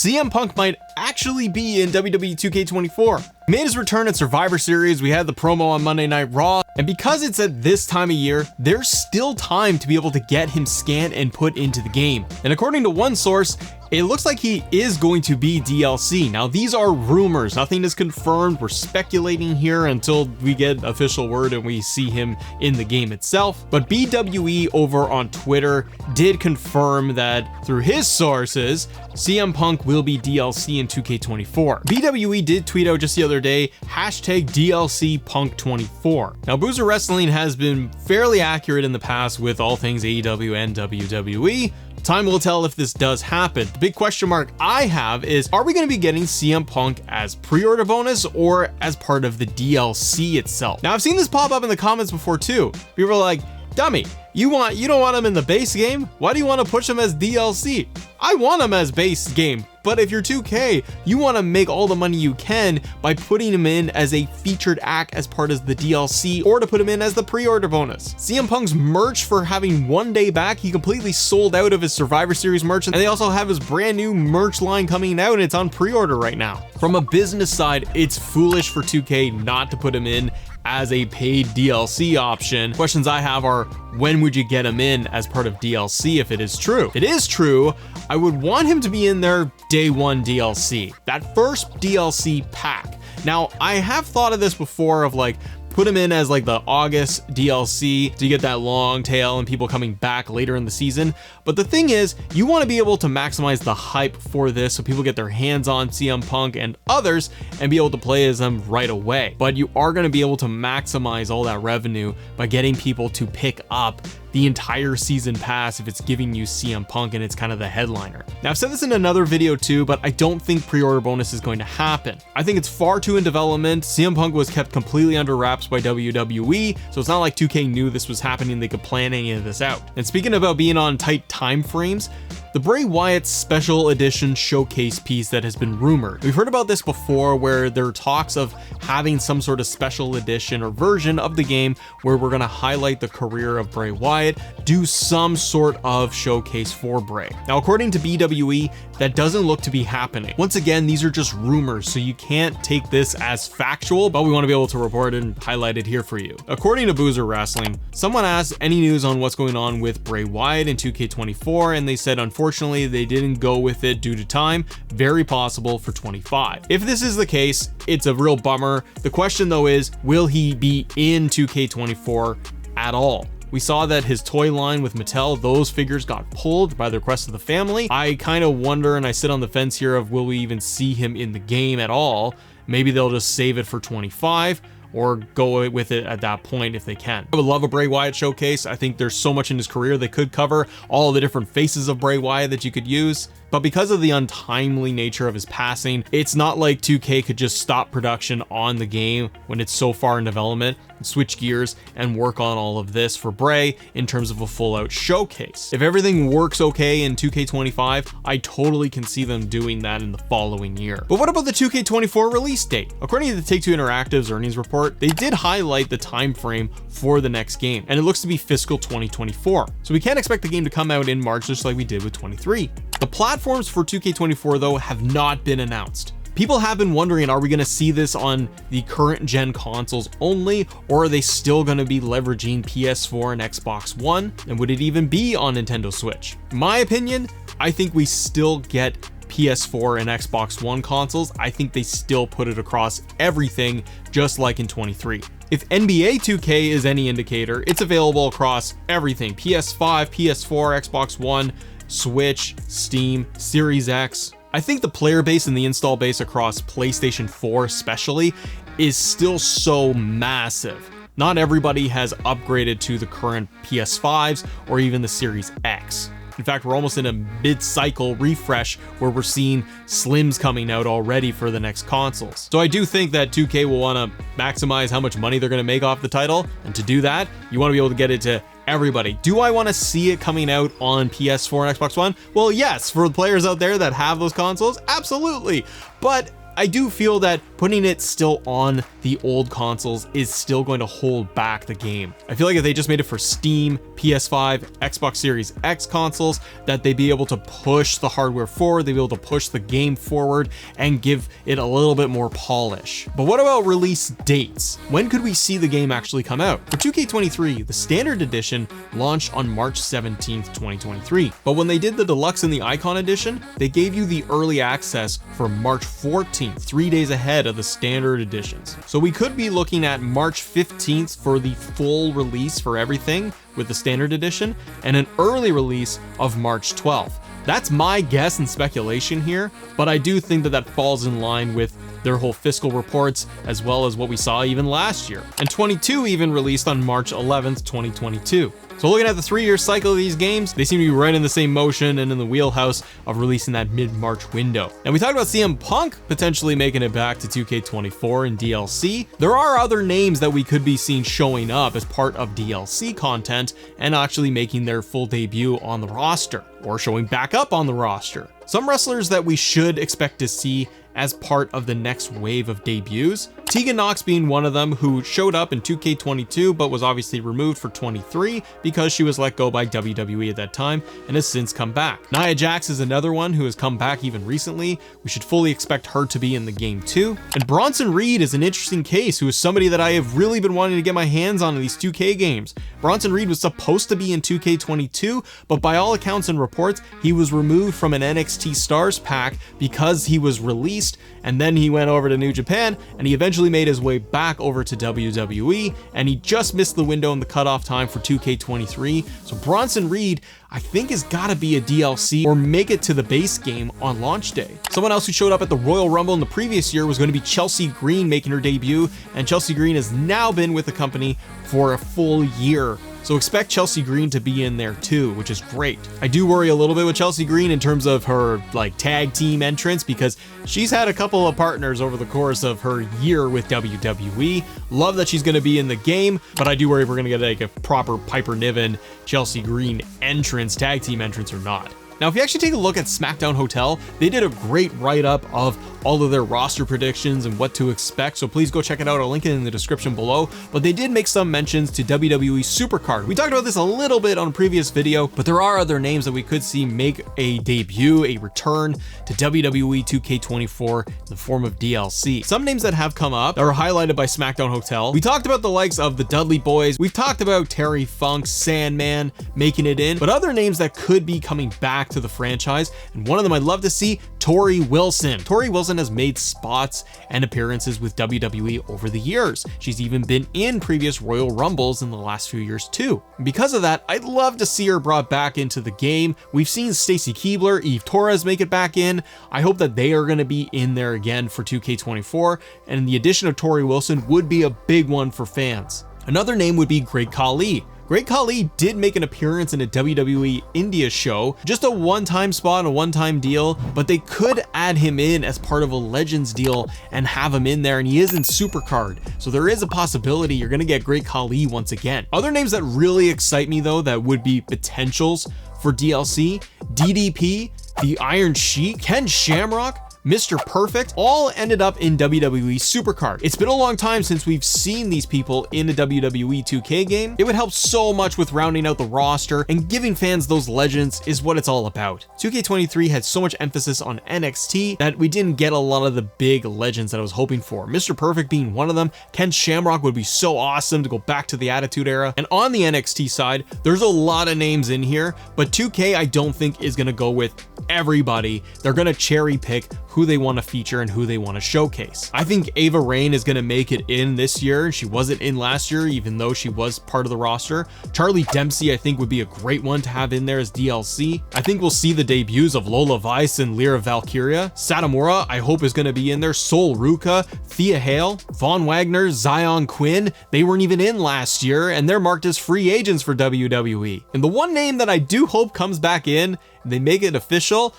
CM Punk might actually be in WWE 2K24. He made his return at Survivor Series, we had the promo on Monday Night Raw, and because it's at this time of year, there's still time to be able to get him scanned and put into the game. And according to one source, it looks like he is going to be DLC. Now, these are rumors, nothing is confirmed. We're speculating here until we get official word and we see him in the game itself. But BWE over on Twitter did confirm that through his sources, CM Punk will be DLC in 2K24. BWE did tweet out just the other day, hashtag DLC Punk24. Now, Boozer Wrestling has been fairly accurate in the past with all things AEW and WWE. Time will tell if this does happen. The big question mark I have is, are we going to be getting CM Punk as pre-order bonus or as part of the DLC itself? Now, I've seen this pop up in the comments before too. People are like, dummy, you don't want him in the base game? Why do you want to push him as DLC? I want him as base game, but if you're 2K, you want to make all the money you can by putting him in as a featured act as part of the DLC, or to put him in as the pre-order bonus. CM Punk's merch for having 1 day back, he completely sold out of his Survivor Series merch, and they also have his brand new merch line coming out, and it's on pre-order right now. From a business side, it's foolish for 2K not to put him in as a paid DLC option. Questions I have are, when would you get him in as part of DLC if it is true? If it is true, I would want him to be in their day one DLC, that first DLC pack. Now, I have thought of this before of like, put him in as like the August DLC to get that long tail and people coming back later in the season. But the thing is, you want to be able to maximize the hype for this so people get their hands on CM Punk and others and be able to play as them right away. But you are going to be able to maximize all that revenue by getting people to pick up the entire season pass if it's giving you CM Punk and it's kind of the headliner. Now, I've said this in another video too, but I don't think pre-order bonus is going to happen. I think it's far too in development. CM Punk was kept completely under wraps by WWE, so it's not like 2K knew this was happening, they could plan any of this out. And speaking about being on tight time frames, the Bray Wyatt special edition showcase piece that has been rumored. We've heard about this before where there are talks of having some sort of special edition or version of the game where we're going to highlight the career of Bray Wyatt, do some sort of showcase for Bray. Now, according to BWE, that doesn't look to be happening. Once again, these are just rumors, so you can't take this as factual, but we want to be able to report and highlight it here for you. According to Boozer Wrestling, someone asked any news on what's going on with Bray Wyatt in 2K24, and they said unfortunately they didn't go with it due to time, very possible for 25. If this is the case, it's a real bummer. The question though is, will he be in 2K24 at all? We saw that his toy line with Mattel, those figures got pulled by the request of the family. I kind of wonder, and I sit on the fence here of, will we even see him in the game at all? Maybe they'll just save it for 25 or go with it at that point if they can. I would love a Bray Wyatt showcase. I think there's so much in his career they could cover, all the different faces of Bray Wyatt that you could use. But because of the untimely nature of his passing, it's not like 2K could just stop production on the game when it's so far in development and switch gears and work on all of this for Bray in terms of a full out showcase. If everything works okay in 2K25, I totally can see them doing that in the following year. But what about the 2K24 release date? According to the Take-Two Interactive's earnings report, they did highlight the time frame for the next game, and it looks to be fiscal 2024. So we can't expect the game to come out in March just like we did with 23. The platforms for 2K24 though have not been announced. People have been wondering, are we going to see this on the current gen consoles only, or are they still going to be leveraging PS4 and Xbox One? And would it even be on Nintendo Switch? In my opinion, I think we still get PS4 and Xbox One consoles. I think they still put it across everything, just like in 23. If NBA 2K is any indicator, it's available across everything: PS5, PS4, Xbox One, Switch, Steam, Series X. I think the player base and the install base across PlayStation 4 especially is still so massive. Not everybody has upgraded to the current PS5s or even the Series X. In fact, we're almost in a mid-cycle refresh where we're seeing slims coming out already for the next consoles. So I do think that 2K will want to maximize how much money they're going to make off the title, and to do that, you want to be able to get it to everybody. Do I want to see it coming out on PS4 and Xbox One? Well, yes, for the players out there that have those consoles, absolutely. But I do feel that putting it still on the old consoles is still going to hold back the game. I feel like if they just made it for Steam, PS5, Xbox Series X consoles, that they'd be able to push the hardware forward, they'd be able to push the game forward and give it a little bit more polish. But what about release dates? When could we see the game actually come out? For 2K23, the standard edition launched on March 17th, 2023. But when they did the deluxe and the icon edition, they gave you the early access for March 14th, 3 days ahead of the standard editions. So we could be looking at March 15th for the full release for everything with the standard edition, and an early release of March 12th. That's my guess and speculation here, but I do think that that falls in line with their whole fiscal reports, as well as what we saw even last year. And 22 even released on March 11th, 2022. So looking at the 3-year cycle of these games, they seem to be right in the same motion and in the wheelhouse of releasing that mid-March window. And we talked about CM Punk potentially making it back to 2K24 in DLC. There are other names that we could be seeing showing up as part of DLC content and actually making their full debut on the roster, or showing back up on the roster. Some wrestlers that we should expect to see as part of the next wave of debuts, Tegan Nox being one of them, who showed up in 2K22 but was obviously removed for 23 because she was let go by WWE at that time and has since come back. Nia Jax is another one who has come back even recently. We should fully expect her to be in the game too. And Bronson Reed is an interesting case, who is somebody that I have really been wanting to get my hands on in these 2K games. Bronson Reed was supposed to be in 2K22, but by all accounts and reports, he was removed from an NXT Stars pack because he was released, and then he went over to New Japan, and he eventually made his way back over to WWE, and he just missed the window in the cutoff time for 2K23. So Bronson Reed, I think, has got to be a DLC or make it to the base game on launch day. Someone else who showed up at the Royal Rumble in the previous year was going to be Chelsea Green, making her debut, and Chelsea Green has now been with the company for a full year. So expect Chelsea Green to be in there too, which is great. I do worry a little bit with Chelsea Green in terms of her tag team entrance, because she's had a couple of partners over the course of her year with WWE. Love that she's going to be in the game, but I do worry if we're going to get a proper Piper Niven Chelsea Green entrance, tag team entrance or not. Now, if you actually take a look at SmackDown Hotel, they did a great write-up of all of their roster predictions and what to expect, so please go check it out. I'll link it in the description below. But they did make some mentions to WWE Supercard. We talked about this a little bit on a previous video, but there are other names that we could see make a debut, a return to WWE 2K24 in the form of DLC. Some names that have come up are highlighted by SmackDown Hotel. We talked about the likes of the Dudley Boys. We've talked about Terry Funk, Sandman making it in, but other names that could be coming back to the franchise, and one of them I'd love to see, Tori Wilson. Tori Wilson has made spots and appearances with WWE over the years. She's even been in previous Royal Rumbles in the last few years too. And because of that, I'd love to see her brought back into the game. We've seen Stacy Keibler, Eve Torres make it back in. I hope that they are going to be in there again for 2K24, and the addition of Tori Wilson would be a big one for fans. Another name would be Great Khali. Great Khali did make an appearance in a WWE India show, just a one-time spot, a one-time deal, but they could add him in as part of a Legends deal and have him in there, and he is in Supercard. So there is a possibility you're gonna get Great Khali once again. Other names that really excite me though, that would be potentials for DLC, DDP, the Iron Sheik, Ken Shamrock, Mr. Perfect, all ended up in WWE Supercard. It's been a long time since we've seen these people in a WWE 2K game. It would help so much with rounding out the roster, and giving fans those legends is what it's all about. 2K23 had so much emphasis on NXT that we didn't get a lot of the big legends that I was hoping for. Mr. Perfect being one of them. Ken Shamrock would be so awesome to go back to the Attitude Era. And on the NXT side, there's a lot of names in here, but 2K I don't think is gonna go with everybody. They're gonna cherry pick who they want to feature and who they want to showcase. I think Ava Raine is going to make it in this year. She wasn't in last year, even though she was part of the roster. Charlie Dempsey, I think, would be a great one to have in there as DLC. I think we'll see the debuts of Lola Vice and Lyra Valkyria. Satomura, I hope, is going to be in there. Sol Ruka, Thea Hale, Von Wagner, Zion Quinn. They weren't even in last year, and they're marked as free agents for WWE. And the one name that I do hope comes back in, and they make it official,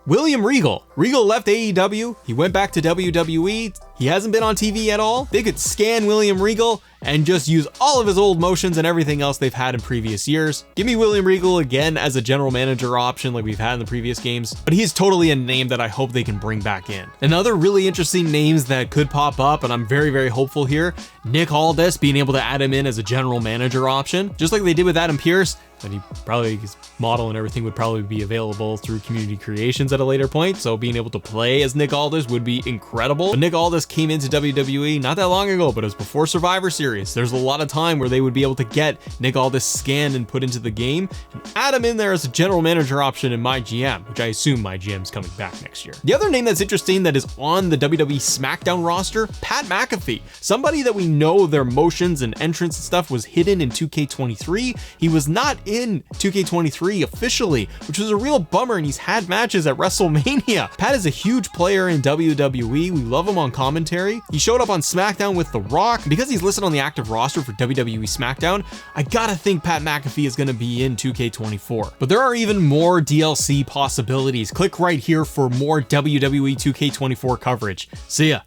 William Regal. Regal left AEW, he went back to WWE, he hasn't been on TV at all. They could scan William Regal and just use all of his old motions and everything else they've had in previous years. Give me William Regal again as a general manager option like we've had in the previous games, but he's totally a name that I hope they can bring back in. Another really interesting names that could pop up, and I'm very, very hopeful here, Nick Aldis, being able to add him in as a general manager option, just like they did with Adam Pearce. And he probably, his model and everything would probably be available through community creations at a later point. So being able to play as Nick Aldis would be incredible. But Nick Aldis came into WWE not that long ago, but it was before Survivor Series. There's a lot of time where they would be able to get Nick Aldis scanned and put into the game and add him in there as a general manager option in My GM, which I assume My GM's coming back next year. The other name that's interesting that is on the WWE SmackDown roster, Pat McAfee, somebody that we know their motions and entrance and stuff was hidden in 2K23. He was not in 2K23 officially, which was a real bummer, and he's had matches at WrestleMania. Pat is a huge player in WWE. We love him on commentary. He showed up on SmackDown with The Rock. Because he's listed on the active roster for WWE SmackDown, I gotta think Pat McAfee is gonna be in 2K24. But there are even more DLC possibilities. Click right here for more WWE 2K24 coverage. See ya.